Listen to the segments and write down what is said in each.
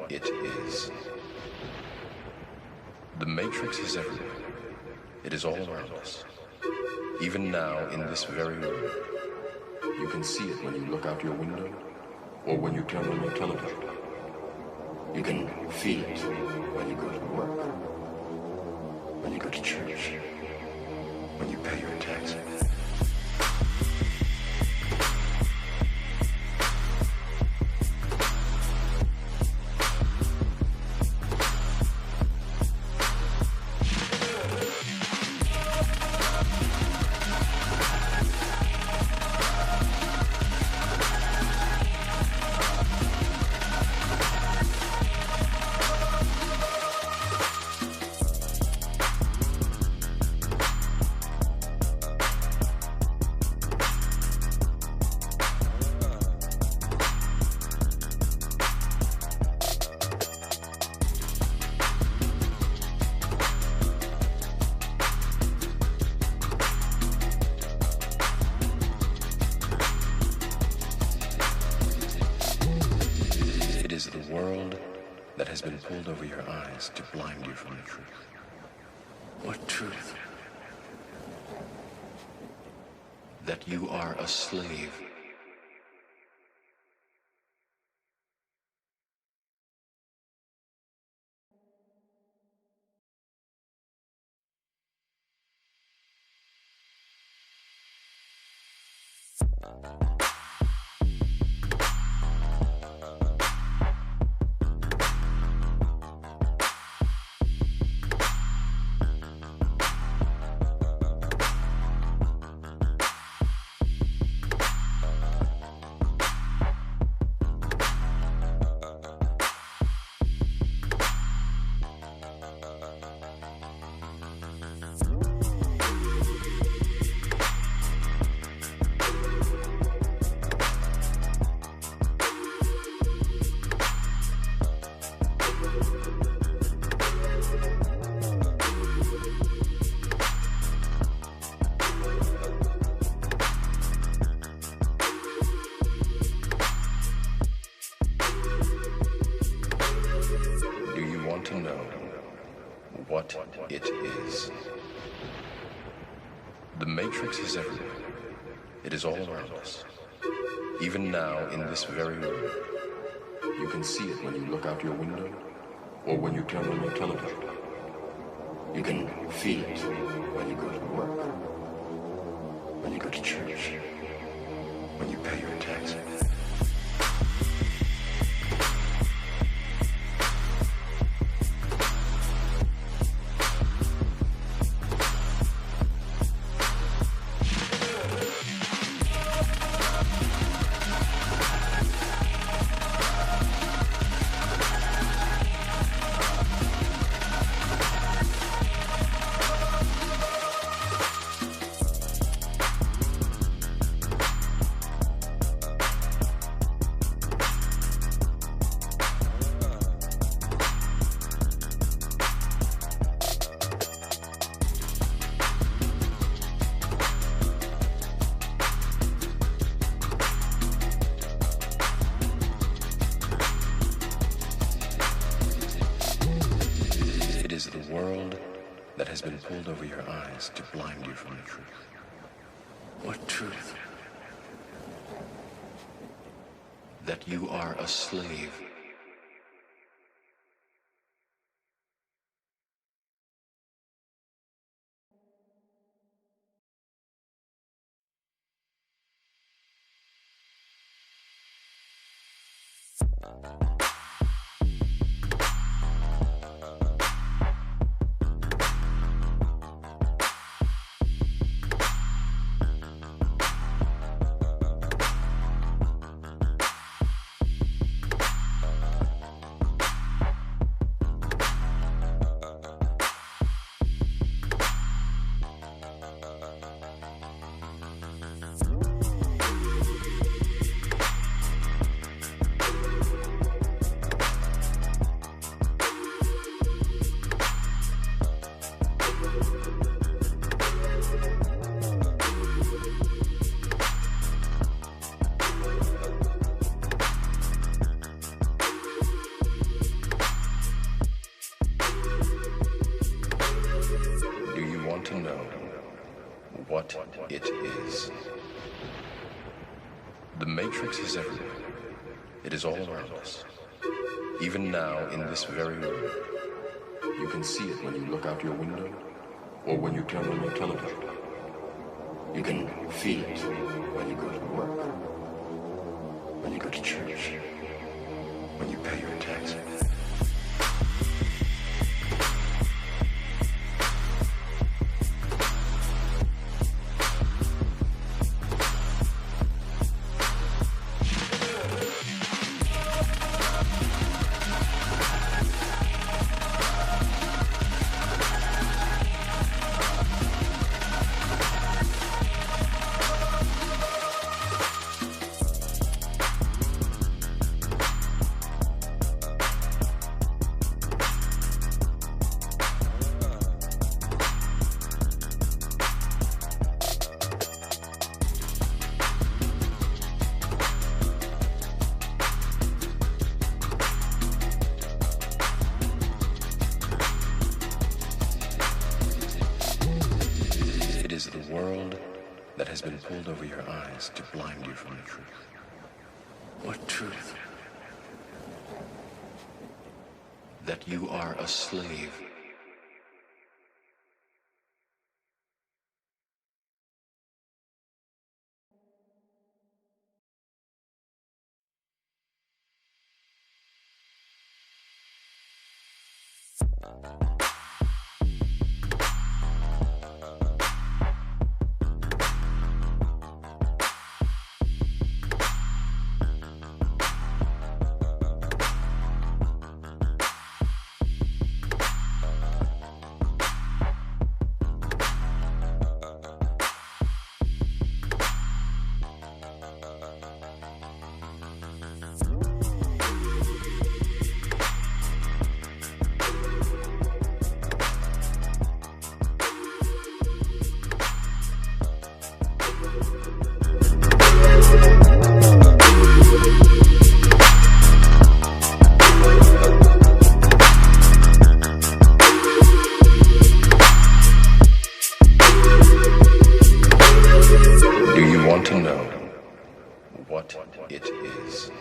It is. The Matrix is everywhere. It is all around us. Even now, in this very room. You can see it when you look out your window or when you turn on your television. You can feel it when you go to work, when you go to church, when you pay your taxes. Pulled over your eyes to blind you from the truth. What truth? That you are a slave. It is. The Matrix is everywhere. It is all around us. Even now, in this very room. You can see it when you look out your window or when you turn on your television. You can feel it when you go to work, when you go to church, when you pay your taxes. Pulled over your eyes to blind you from the truth. What truth? That you are a slave. To know what it is. The Matrix is everywhere. It is all around us. Even now, in this very room, you can see it when you look out your window or when you turn on your television. You can feel it when you go to work, when you go to church, when you pay your taxes. The world that has been pulled over your eyes to blind you from the truth. What truth? That you are a slave. To know what it is.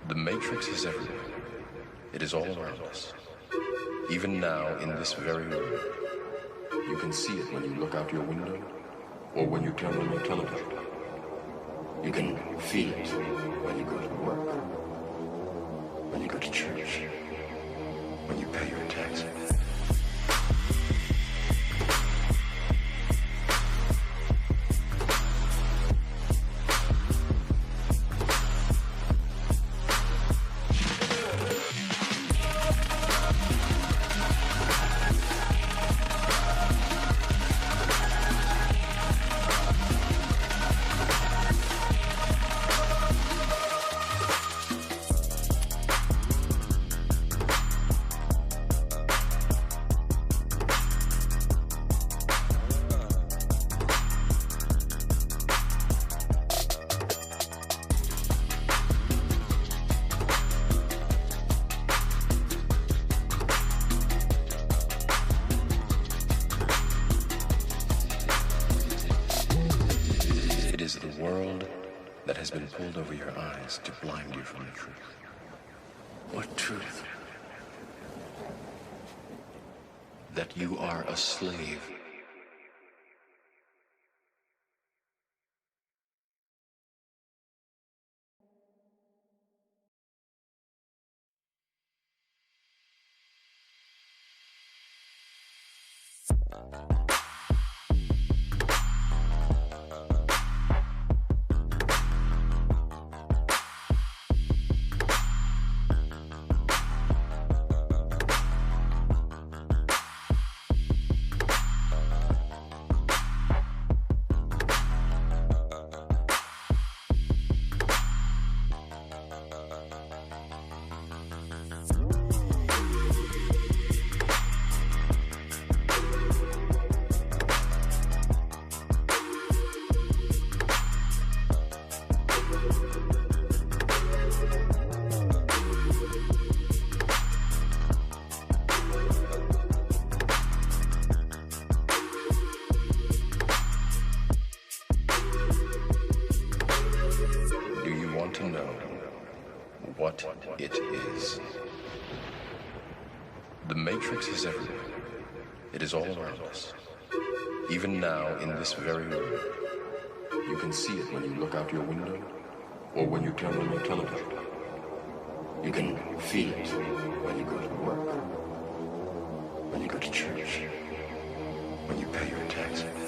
The Matrix is everywhere. It is all around us. Even now, in this very room, you can see it when you look out your window or when you turn on your television. You can feel it when you go to work, when you go to church, when you pay your taxes. The world that has been pulled over your eyes to blind you from the truth. What truth? That you are a slave. what it is. The Matrix is everywhere. It is all around us. Even now, in this very room, you can see it when you look out your window or when you turn on your television. You can feel it when you go to work, when you go to church, when you pay your taxes.